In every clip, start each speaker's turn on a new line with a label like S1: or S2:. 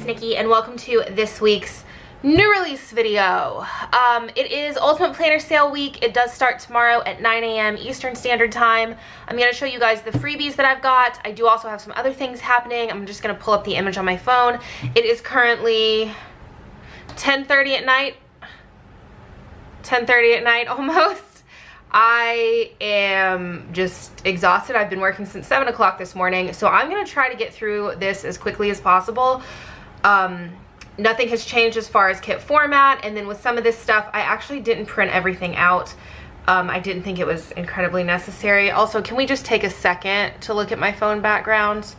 S1: Nikki, and welcome to this week's new release video. It is Ultimate Planner Sale Week. It does start tomorrow at 9 a.m. Eastern Standard Time. I'm going to show you guys the freebies that I've got. I do also have some other things happening. I'm just going to pull up the image on my phone. It is currently 10:30 at night. 10:30 at night almost. I am just exhausted. I've been working since 7 o'clock this morning, so I'm going to try to get through this as quickly as possible. Nothing has changed as far as kit format, and then with some of this stuff, I actually didn't print everything out. I didn't think it was incredibly necessary. Also, can we just take a second to look at my phone background?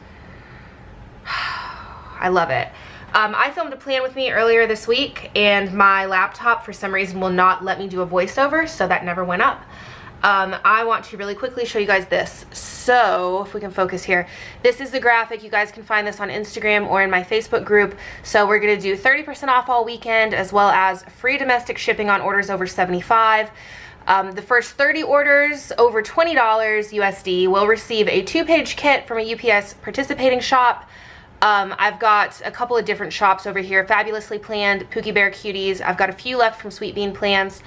S1: I love it. I filmed a plan with me earlier this week, and my laptop for some reason will not let me do a voiceover, so that never went up. I want to really quickly show you guys this. So if we can focus here, this is the graphic. You guys can find this on Instagram or in my Facebook group. So we're going to do 30% off all weekend, as well as free domestic shipping on orders over $75. The first 30 orders over $20 USD will receive a 2-page kit from a UPS participating shop. I've got a couple of different shops over here. Fabulously Planned, Pookie Bear Cuties. I've got a few left from Sweet Bean Plans.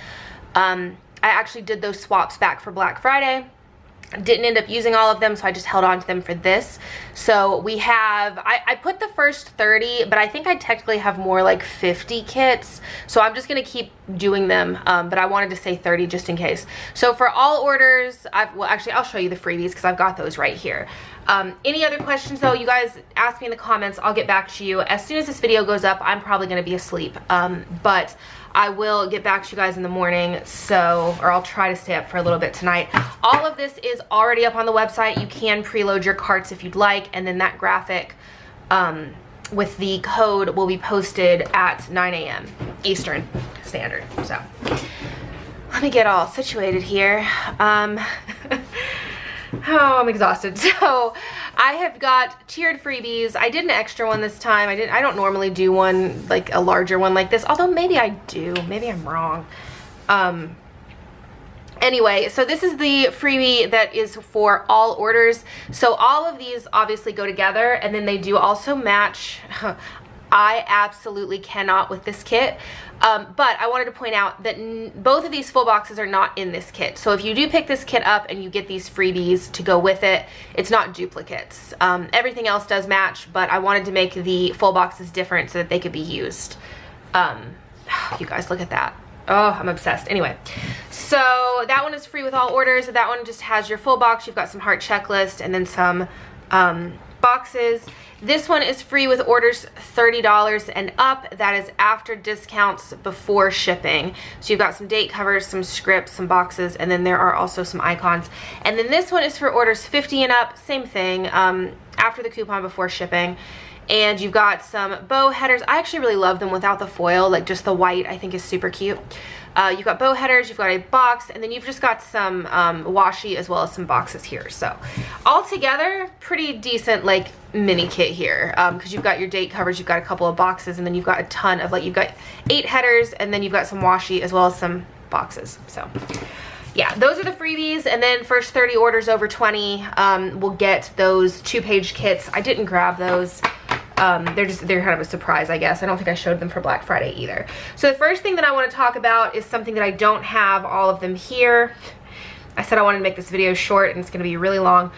S1: I actually did those swaps back for Black Friday. Didn't end up using all of them, so I just held on to them for this. So we have, I put the first 30, but I think I technically have more like 50 kits. So I'm just gonna keep doing them, but I wanted to say 30 just in case. So for all orders, well actually I'll show you the freebies because I've got those right here. Any other questions though, you guys ask me in the comments. I'll get back to you. As soon as this video goes up, I'm probably gonna be asleep, but I will get back to you guys in the morning, or I'll try to stay up for a little bit tonight. All of this is already up on the website. You can preload your carts if you'd like, and then that graphic with the code will be posted at 9 a.m. Eastern Standard. So let me get all situated here. Oh, I'm exhausted. So I have got tiered freebies. I did an extra one this time. I don't normally do one, like a larger one like this, although maybe I do. Maybe I'm wrong. Anyway, so this is the freebie that is for all orders. So all of these obviously go together, and then they do also match. I absolutely cannot with this kit, but I wanted to point out that both of these full boxes are not in this kit. So if you do pick this kit up and you get these freebies to go with it, it's not duplicates. Everything else does match, but I wanted to make the full boxes different so that they could be used. You guys, look at that. Oh, I'm obsessed. Anyway, so that one is free with all orders. That one just has your full box. You've got some heart checklist and then some boxes. This one is free with orders $30 and up. That is after discounts, before shipping. So you've got some date covers, some scripts, some boxes, and then there are also some icons. And then this one is for orders 50 and up, same thing, after the coupon, before shipping. And you've got some bow headers. I actually really love them without the foil, like just the white I think is super cute. You've got bow headers, you've got a box, and then you've just got some washi as well as some boxes here. So all together, pretty decent like mini kit here, because you've got your date covers, you've got a couple of boxes, and then you've got a ton of, like, you've got 8 headers, and then you've got some washi as well as some boxes. So yeah, those are the freebies, and then first 30 orders over 20 will get those 2-page kits. I didn't grab those. They're kind of a surprise, I guess. I don't think I showed them for Black Friday either. So the first thing that I want to talk about is something that I don't have all of them here. I said I wanted to make this video short, and it's going to be really long.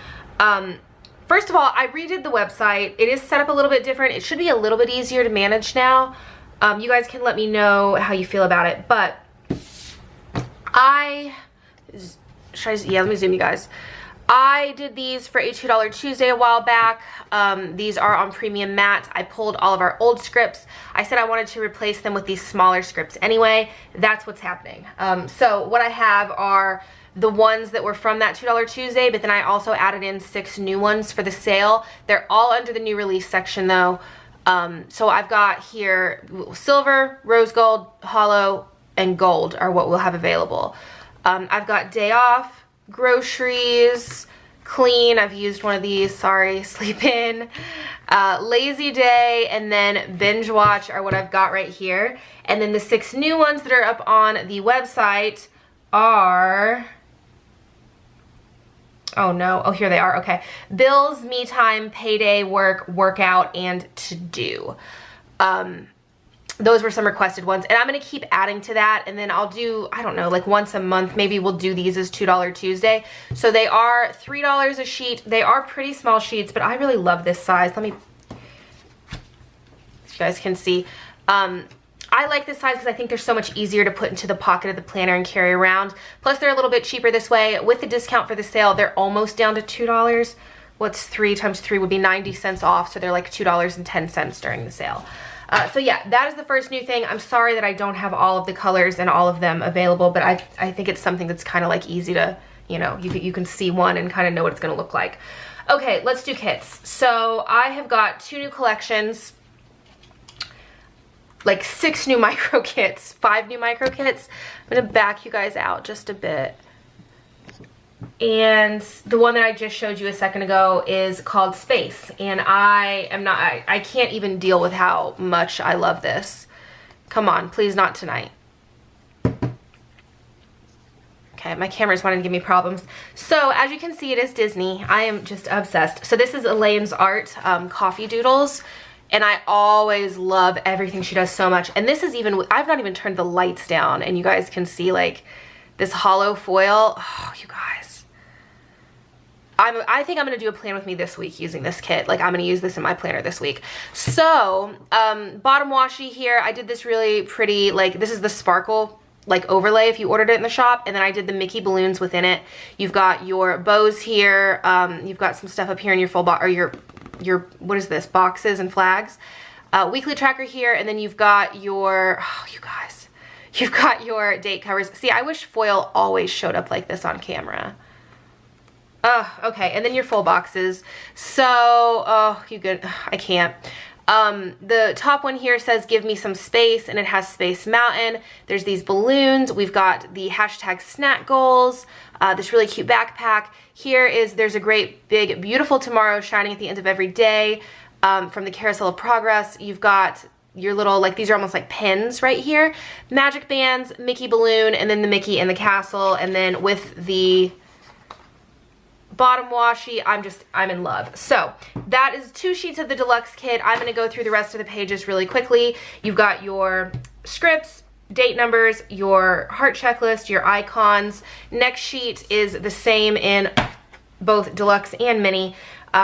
S1: First of all, I redid the website. It is set up a little bit different. It should be a little bit easier to manage now. You guys can let me know how you feel about it. But yeah, let me zoom you guys. I did these for a $2 Tuesday a while back. These are on premium matte. I pulled all of our old scripts. I said I wanted to replace them with these smaller scripts anyway. That's what's happening. So what I have are the ones that were from that $2 Tuesday, but then I also added in 6 new ones for the sale. They're all under the new release section though. So I've got here silver, rose gold, hollow, and gold are what we'll have available. I've got day off, groceries, clean, I've used one of these, sorry, sleep in, lazy day, and then binge watch are what I've got right here. And then the 6 new ones that are up on the website are, oh no, oh here they are, okay. Bills, me time, payday, work, workout, and to do. Those were some requested ones, and I'm gonna keep adding to that, and then I'll do, I don't know, like once a month, maybe we'll do these as $2 Tuesday. So they are $3 a sheet. They are pretty small sheets, but I really love this size. Let me, so you guys can see. I like this size because I think they're so much easier to put into the pocket of the planner and carry around. Plus they're a little bit cheaper this way. With the discount for the sale, they're almost down to $2. What's 3 times 3 would be 90 cents off, so they're like $2.10 during the sale. So yeah, that is the first new thing. I'm sorry that I don't have all of the colors and all of them available, but I think it's something that's kind of like easy to, you know, you can see one and kind of know what it's going to look like. Okay, let's do kits. So I have got 2 new collections, like 6 new micro kits, 5 new micro kits. I'm going to back you guys out just a bit. And the one that I just showed you a second ago is called Space, and I can't even deal with how much I love this. Come on, please not tonight. Okay, my camera's wanting to give me problems. So as you can see, it is Disney. I am just obsessed. So this is Elaine's art, Coffee Doodles, and I always love everything she does so much. And this is even, I've not even turned the lights down, and you guys can see like this hollow foil. Oh, you guys. I think I'm going to do a plan with me this week using this kit. Like, I'm going to use this in my planner this week. So, bottom washi here. I did this really pretty, like, this is the sparkle, like, overlay if you ordered it in the shop. And then I did the Mickey balloons within it. You've got your bows here. You've got some stuff up here in your full box, or your, what is this, boxes and flags. Weekly tracker here. And then you've got your, oh, you guys, you've got your date covers. See, I wish foil always showed up like this on camera. Okay, and then your full boxes. So, oh, you good, I can't. The top one here says, give me some space, and it has Space Mountain. There's these balloons. We've got the hashtag snack goals, this really cute backpack. Here is, there's a great, big, beautiful tomorrow shining at the end of every day, from the Carousel of Progress. You've got your little, like, these are almost like pins right here. Magic bands, Mickey balloon, and then the Mickey and the castle, and then with the bottom washi, I'm in love. So that is 2 sheets of the deluxe kit. I'm going to go through the rest of the pages really quickly. You've got your scripts, date numbers, your heart checklist, your icons. Next sheet is the same in both deluxe and mini.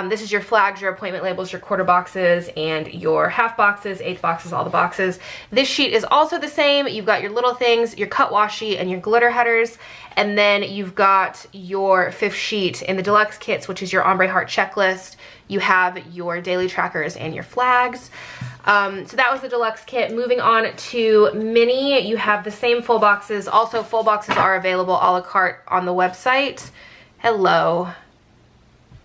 S1: This is your flags, your appointment labels, your quarter boxes, and your half boxes, eighth boxes, all the boxes. This sheet is also the same. You've got your little things, your cut washi, and your glitter headers. And then you've got your 5th sheet in the deluxe kits, which is your ombre heart checklist. You have your daily trackers and your flags. So that was the deluxe kit. Moving on to mini, you have the same full boxes. Also, full boxes are available a la carte on the website. Hello.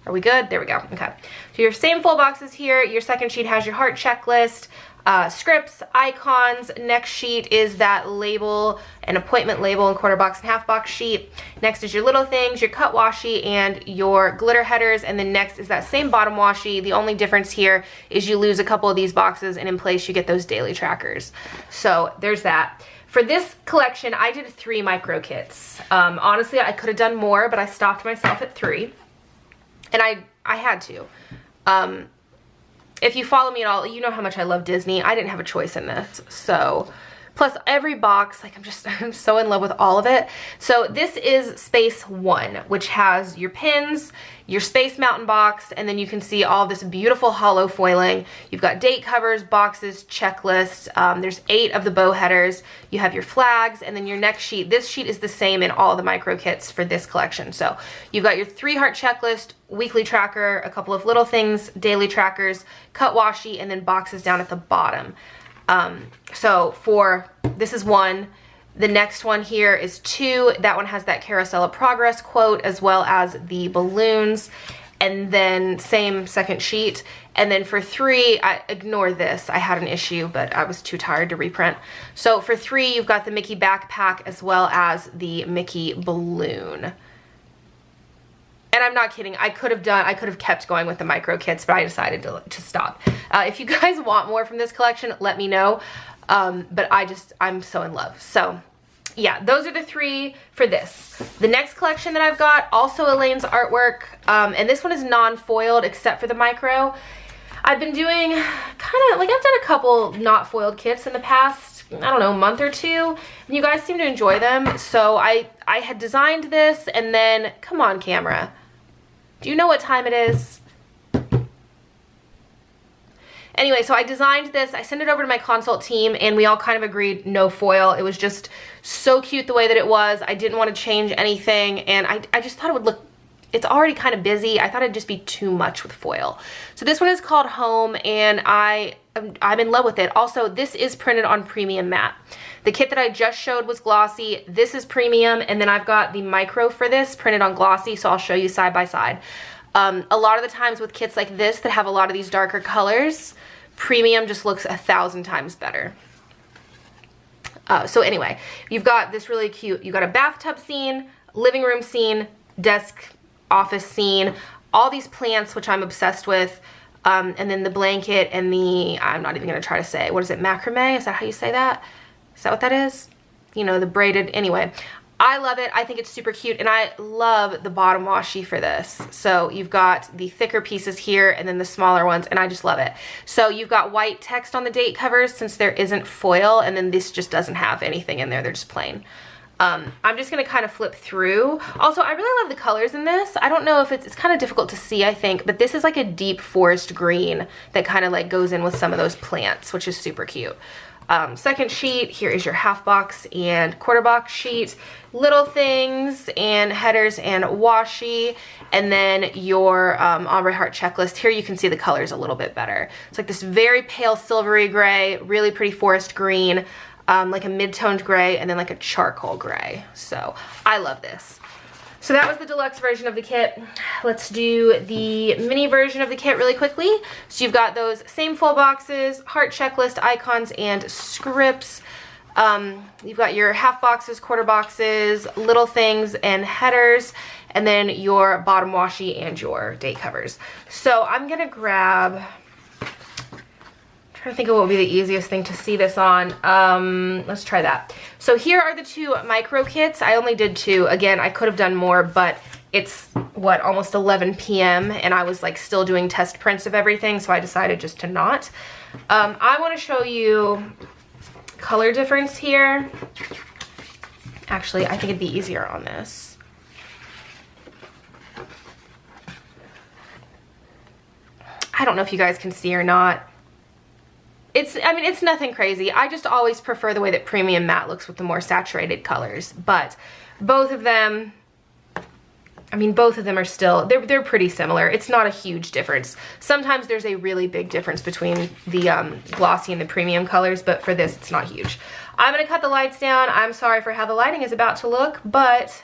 S1: Are we good? There we go. Okay. So your same full boxes here. Your second sheet has your heart checklist, scripts, icons. Next sheet is that label, an appointment label and quarter box and half box sheet. Next is your little things, your cut washi, and your glitter headers. And then next is that same bottom washi. The only difference here is you lose a couple of these boxes, and in place you get those daily trackers. So there's that. For this collection, I did 3 micro kits. Honestly, I could have done more, but I stopped myself at 3. And I had to. If you follow me at all, you know how much I love Disney. I didn't have a choice in this. So, plus every box, like I'm so in love with all of it. So this is Space 1, which has your pins, your Space Mountain box, and then you can see all this beautiful hollow foiling. You've got date covers, boxes, checklist. There's 8 of the bow headers. You have your flags, and then your next sheet. This sheet is the same in all the micro kits for this collection. So you've got your 3 heart checklist, weekly tracker, a couple of little things, daily trackers, cut washi, and then boxes down at the bottom. So for, this is 1. The next one here is 2. That one has that Carousel of Progress quote, as well as the balloons. And then same second sheet. And then for 3, I ignore this. I had an issue, but I was too tired to reprint. So for 3, you've got the Mickey backpack as well as the Mickey balloon. And I'm not kidding. I could have kept going with the micro kits, but I decided to stop. If you guys want more from this collection, let me know. But I'm so in love. So yeah, those are the 3 for this. The next collection that I've got, also Elaine's artwork. And this one is non-foiled except for the micro. I've been doing kind of like I've done a couple not foiled kits in the past, I don't know, month or two, and you guys seem to enjoy them. So I had designed this, and then, come on camera, do you know what time it is? Anyway, so I designed this, I sent it over to my consult team, and we all kind of agreed no foil. It was just so cute the way that it was. I didn't want to change anything, and I just thought it would look, it's already kind of busy. I thought it'd just be too much with foil. So this one is called Home, and I'm in love with it. Also, this is printed on premium matte. The kit that I just showed was glossy. This is premium, and then I've got the micro for this printed on glossy, so I'll show you side by side. A lot of the times with kits like this that have a lot of these darker colors, premium just looks 1,000 times better. So anyway, you've got this really cute, you got a bathtub scene, living room scene, desk, office scene, all these plants, which I'm obsessed with, and then the blanket and the, I'm not even gonna try to say, what is it, macrame? Is that how you say that? Is that what that is? You know, the braided, anyway. I love it. I think it's super cute, and I love the bottom washi for this. So you've got the thicker pieces here and then the smaller ones, and I just love it. So you've got white text on the date covers since there isn't foil, and then this just doesn't have anything in there. They're just plain. I'm just gonna kind of flip through. Also, I really love the colors in this. I don't know if it's kind of difficult to see, I think, but this is like a deep forest green that kind of like goes in with some of those plants, which is super cute. Second sheet, here is your half box and quarter box sheet, little things and headers and washi, and then your ombre heart checklist. Here you can see the colors a little bit better. It's like this very pale silvery gray, really pretty forest green, like a mid-toned gray, and then like a charcoal gray. So I love this. So that was the deluxe version of the kit. Let's do the mini version of the kit really quickly. So you've got those same full boxes, heart checklist, icons, and scripts. You've got your half boxes, quarter boxes, little things, and headers, and then your bottom washi and your date covers. So I'm gonna grab, trying to think of what would be the easiest thing to see this on. Let's try that. So here are the two micro kits. I only did two. Again, I could have done more, but it's what, almost 11 p.m. and I was like still doing test prints of everything, so I decided just to not. I want to show you color difference here. Actually, I think it'd be easier on this. I don't know if you guys can see or not. I mean, it's nothing crazy. I just always prefer the way that premium matte looks with the more saturated colors. But both of them, I mean, both of them are still, they're pretty similar. It's not a huge difference. Sometimes there's a really big difference between the glossy and the premium colors, but for this, it's not huge. I'm gonna cut the lights down. I'm sorry for how the lighting is about to look, but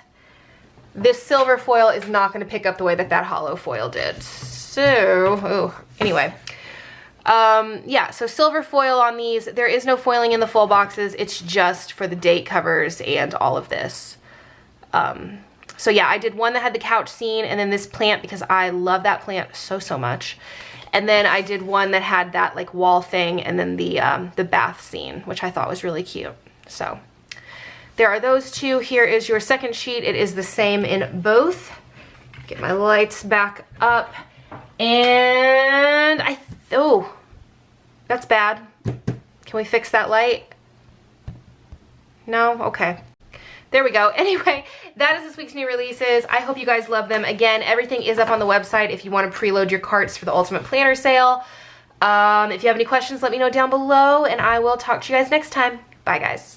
S1: this silver foil is not gonna pick up the way that that hollow foil did. So, anyway. Yeah, so silver foil on these. There is no foiling in the full boxes. It's just for the date covers and all of this. So yeah, I did one that had the couch scene and then this plant because I love that plant so much. And then I did one that had that like wall thing and then the bath scene, which I thought was really cute. So there are those two. Here is your second sheet. It is the same in both. Get my lights back up. And oh, that's bad. Can we fix that light? No? Okay. There we go. Anyway, that is this week's new releases. I hope you guys love them. Again, everything is up on the website if you want to preload your carts for the Ultimate Planner sale. If you have any questions, let me know down below, and I will talk to you guys next time. Bye, guys.